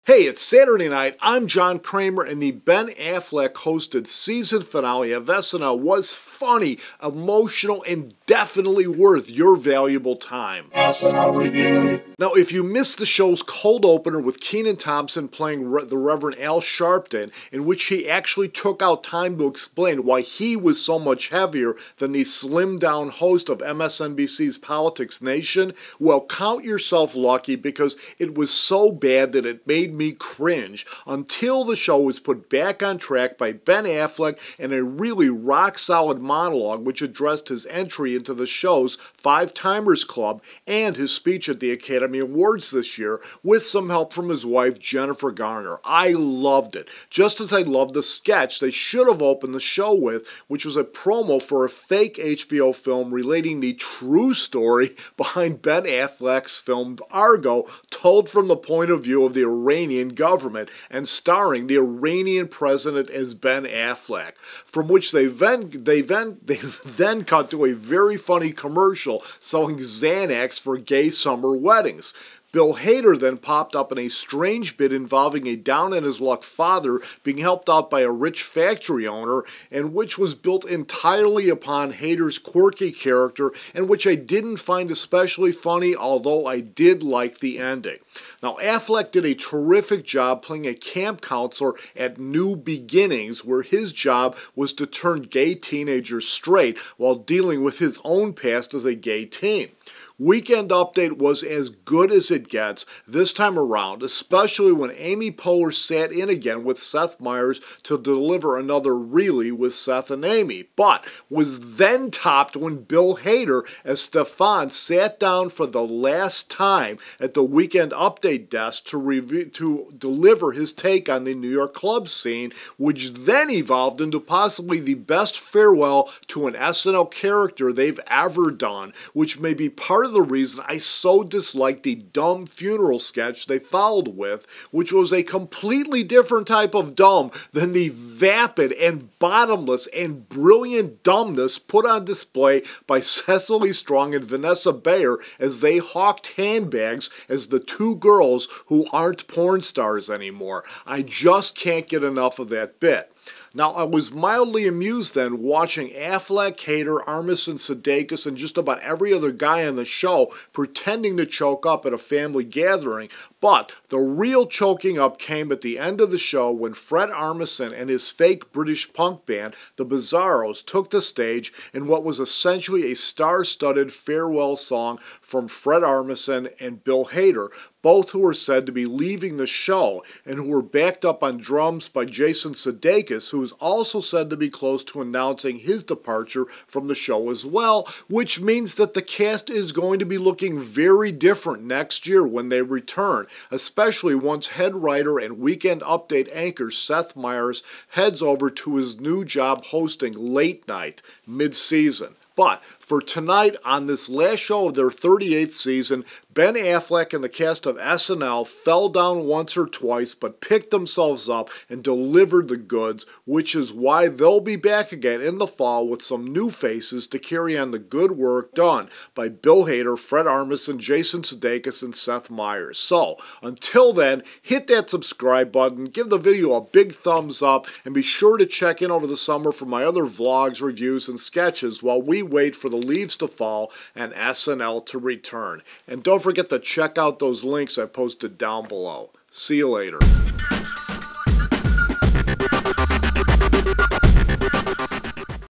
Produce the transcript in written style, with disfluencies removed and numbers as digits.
Hey, it's Saturday night. I'm John Kramer, and the Ben Affleck hosted season finale of SNL was funny, emotional, and definitely worth your valuable time. SNL review. Now, if you missed the show's cold opener with Kenan Thompson playing the Rev Al Sharpton, in which he actually took out time to explain why he was so much heavier than the slimmed-down host of MSNBC's Politics Nation, well, count yourself lucky because it was so bad that it made me cringe until the show was put back on track by Ben Affleck in a really rock-solid monologue which addressed his entry into the show's Five Timers Club and his speech at the Academy Awards this year with some help from his wife Jennifer Garner. I loved it, just as I loved the sketch they should have opened the show with, which was a promo for a fake HBO film relating the true story behind Ben Affleck's film Argo, told from the point of view of the Iranian government and starring the Iranian president as Ben Affleck, from which they then cut to a very funny commercial selling Xanax for gay summer weddings. Bill Hader then popped up in a strange bit involving a down-in-his-luck father being helped out by a rich factory owner, and which was built entirely upon Hader's quirky character, and which I didn't find especially funny, although I did like the ending. Now, Affleck did a terrific job playing a camp counselor at New Beginnings, where his job was to turn gay teenagers straight while dealing with his own past as a gay teen. Weekend Update was as good as it gets this time around, especially when Amy Poehler sat in again with Seth Meyers to deliver another Really with Seth and Amy, but was then topped when Bill Hader as Stefon sat down for the last time at the Weekend Update desk to deliver his take on the New York club scene, which then evolved into possibly the best farewell to an SNL character they've ever done, which may be part of the reason I so disliked the dumb funeral sketch they followed with, which was a completely different type of dumb than the vapid and bottomless and brilliant dumbness put on display by Cecily Strong and Vanessa Bayer as they hawked handbags as the two girls who aren't porn stars anymore. I just can't get enough of that bit. Now, I was mildly amused then watching Affleck, Hader, Armisen, Sudeikis, and just about every other guy on the show pretending to choke up at a family gathering, but the real choking up came at the end of the show when Fred Armisen and his fake British punk band, the Bizarros, took the stage in what was essentially a star-studded farewell song from Fred Armisen and Bill Hader, both who were said to be leaving the show, and who were backed up on drums by Jason Sudeikis, who is also said to be close to announcing his departure from the show as well, which means that the cast is going to be looking very different next year when they return, especially once head writer and Weekend Update anchor Seth Meyers heads over to his new job hosting Late Night mid-season. But for tonight, on this last show of their 38th season, Ben Affleck and the cast of SNL fell down once or twice but picked themselves up and delivered the goods, which is why they'll be back again in the fall with some new faces to carry on the good work done by Bill Hader, Fred Armisen, Jason Sudeikis, and Seth Meyers. So, until then, hit that subscribe button, give the video a big thumbs up, and be sure to check in over the summer for my other vlogs, reviews, and sketches while we wait for the leaves to fall and SNL to return. And don't forget to check out those links I posted down below. See you later.